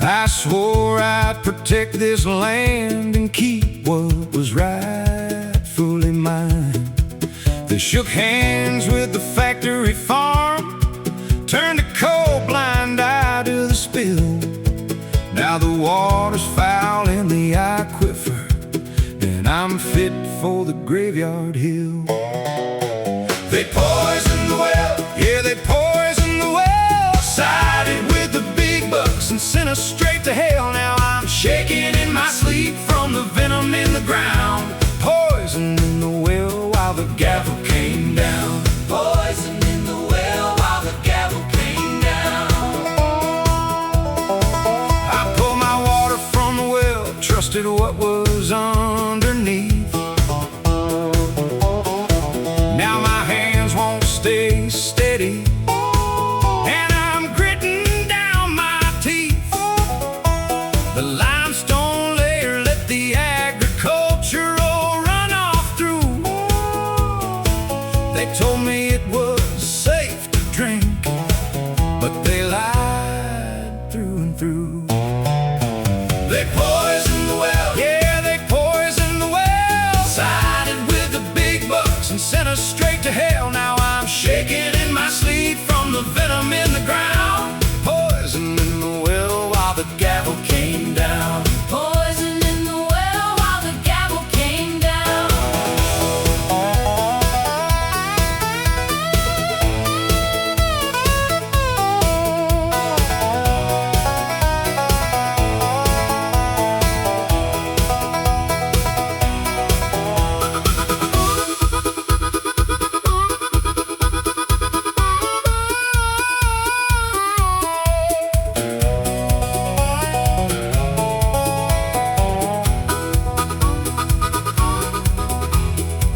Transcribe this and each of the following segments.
I swore I'd protect this land and keep what was rightfully mine. They shook hands with the factory farm, turned a cold blind eye to the spill. Now the water's foul in the aquifer, and I'm fit for the graveyard hill. They poisoned the well, yeah, they poisoned the well. Sided with the big bucks and sent us straight to hell. Now I'm shaking in my sleep from the venom in the ground. Poison in the well while the gavel came down. Poison in the well while the gavel came down. I pulled my water from the well, trusted what was underneath. Now my hands won't stay steady, and I'm gritting down my teeth. The limestone layer let the agricultural run off through. They told me it was safe to drink, but they lied through and through. They poisoned the well, yeah, they poisoned the well. Sided with the big bucks and sent us straight to hell. Now I'm shaking in my sleep from the venom in the ground. Poison in the well while the gavel came down. Poison in the well while the gavel came down.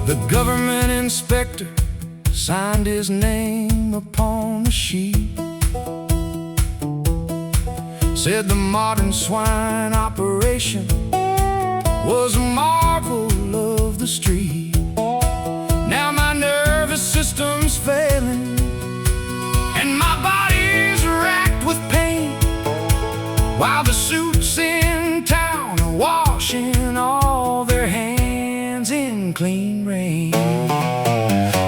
The government inspector signed his name upon the sheet. Said the modern swine operation was a marvel of the street. Now my nervous system's failing, and my body's racked with pain, while the suits in town are washing all their hands in clean rain.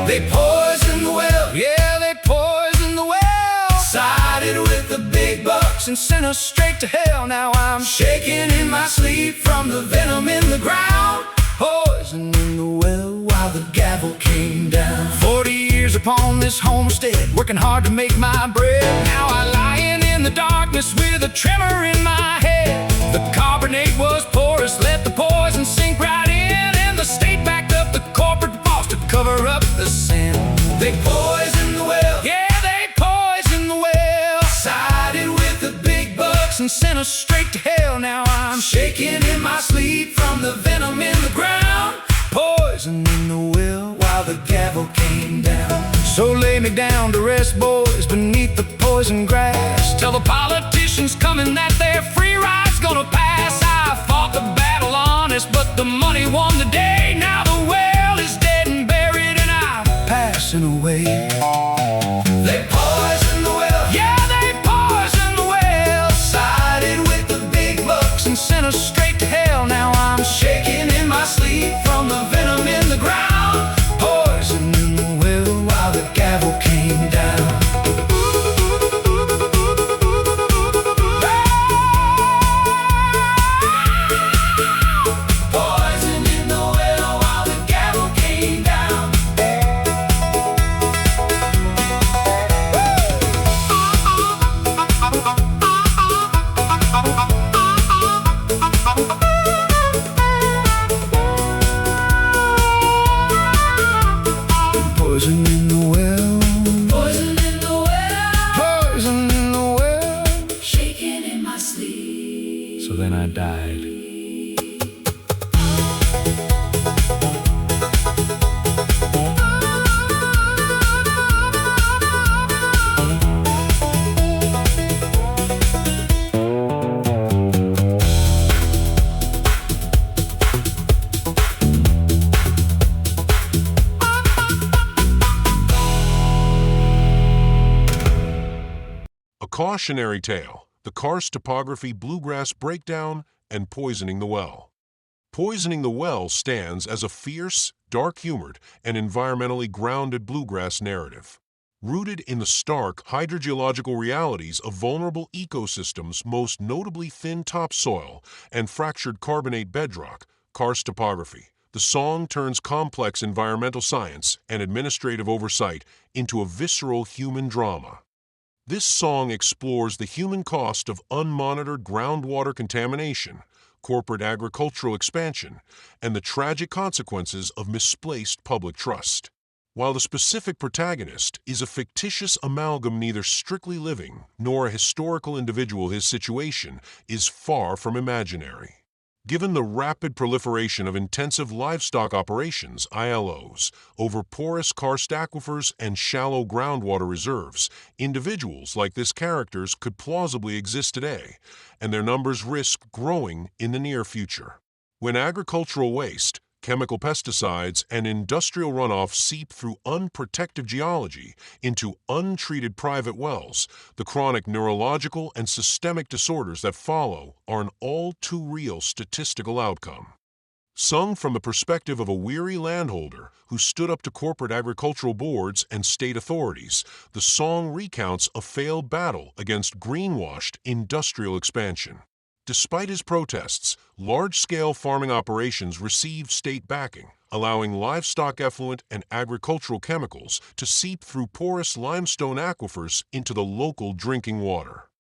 They poisoned the well, yeah, they poisoned the well. Sided with the big bucks and sent us straight to hell. Now I'm shaking in my sleep from the venom in the ground. Poison in the well while the gavel came down. 40 years upon this homestead, working hard to make my bread. Now I lying in the darkness with a tremor in my head. The carbonate was porous, let the poison sink right in, and the state backed up the corporate boss to cover up the sin. They poisoned the well, yeah, they poisoned the well. Sided with the big bucks and sent us straight to hell. Now I'm shaking in my sleep from the venom in the ground. Poison in the well while the gavel came down. So lay me down to rest, boys, beneath the poison grass. Tell the politicians coming that their free ride's gonna pass. I fought the battle honest, but the money won the day. Now the well is dead and buried, and I'm passing away. They poisoned the well, yeah, they poisoned the well. Sided with the big bucks and sent us straight to hell. Now I'm shaking in my sleep from the venom in the ground. Poison in the well while the gavel came down. Poison in the well while the gavel came down. Poison in the well, Poison in the well, poison in the well. shaking in my sleep. So then I died. A Cautionary Tale the Karst Topography Bluegrass Breakdown, and Poisoning the Well. Poisoning the Well stands as a fierce, dark-humored, and environmentally grounded bluegrass narrative. Rooted in the stark hydrogeological realities of vulnerable ecosystems, most notably thin topsoil and fractured carbonate bedrock, Karst topography, the song turns complex environmental science and administrative oversight into a visceral human drama. This song explores the human cost of unmonitored groundwater contamination, corporate agricultural expansion, and the tragic consequences of misplaced public trust. While the specific protagonist is a fictitious amalgam neither strictly living nor a historical individual, his situation is far from imaginary. Given the rapid proliferation of intensive livestock operations, ILOs, over porous karst aquifers and shallow groundwater reserves, individuals like this characters could plausibly exist today, and their numbers risk growing in the near future. When agricultural waste, chemical pesticides, and industrial runoff seep through unprotected geology into untreated private wells, the chronic neurological and systemic disorders that follow are an all-too-real statistical outcome. Sung from the perspective of a weary landholder who stood up to corporate agricultural boards and state authorities, the song recounts a failed battle against greenwashed industrial expansion. Despite his protests, large-scale farming operations received state backing, allowing livestock effluent and agricultural chemicals to seep through porous limestone aquifers into the local drinking water.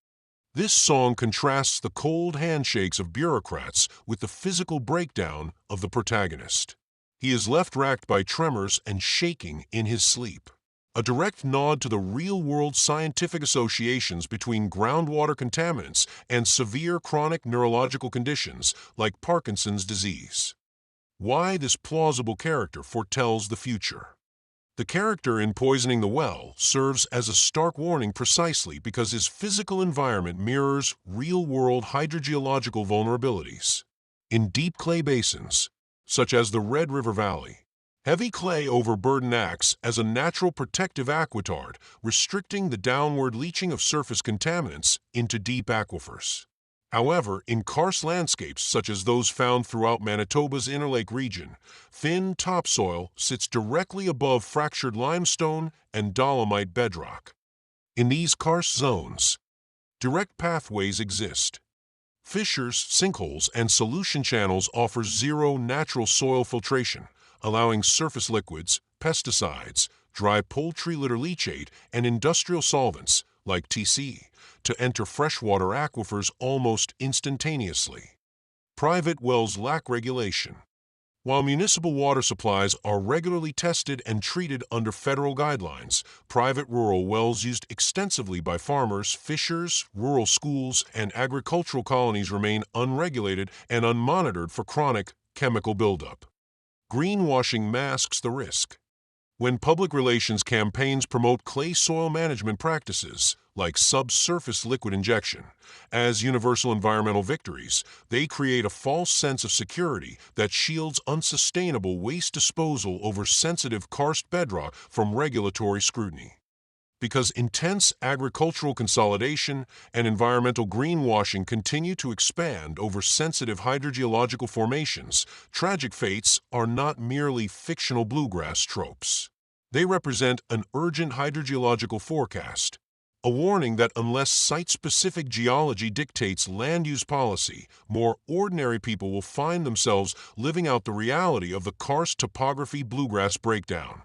This song contrasts the cold handshakes of bureaucrats with the physical breakdown of the protagonist. He is left racked by tremors and shaking in his sleep. A direct nod to the real-world scientific associations between groundwater contaminants and severe chronic neurological conditions like Parkinson's disease. Why this plausible character foretells the future. The character in Poisoning the Well serves as a stark warning precisely because his physical environment mirrors real-world hydrogeological vulnerabilities. In deep clay basins, such as the Red River Valley, heavy clay overburden acts as a natural protective aquitard, restricting the downward leaching of surface contaminants into deep aquifers. However, in karst landscapes such as those found throughout Manitoba's Interlake region, thin topsoil sits directly above fractured limestone and dolomite bedrock. In these karst zones, direct pathways exist. Fissures, sinkholes, and solution channels offer zero natural soil filtration, allowing surface liquids, pesticides, dry poultry litter leachate, and industrial solvents, like TC, to enter freshwater aquifers almost instantaneously. Private wells lack regulation. While municipal water supplies are regularly tested and treated under federal guidelines, private rural wells used extensively by farmers, fishers, rural schools, and agricultural colonies remain unregulated and unmonitored for chronic chemical buildup. Greenwashing masks the risk. When public relations campaigns promote clay soil management practices, like subsurface liquid injection, as universal environmental victories, they create a false sense of security that shields unsustainable waste disposal over sensitive karst bedrock from regulatory scrutiny. Because intense agricultural consolidation and environmental greenwashing continue to expand over sensitive hydrogeological formations, tragic fates are not merely fictional bluegrass tropes. They represent an urgent hydrogeological forecast, a warning that unless site-specific geology dictates land use policy, more ordinary people will find themselves living out the reality of the Karst Topography Bluegrass Breakdown.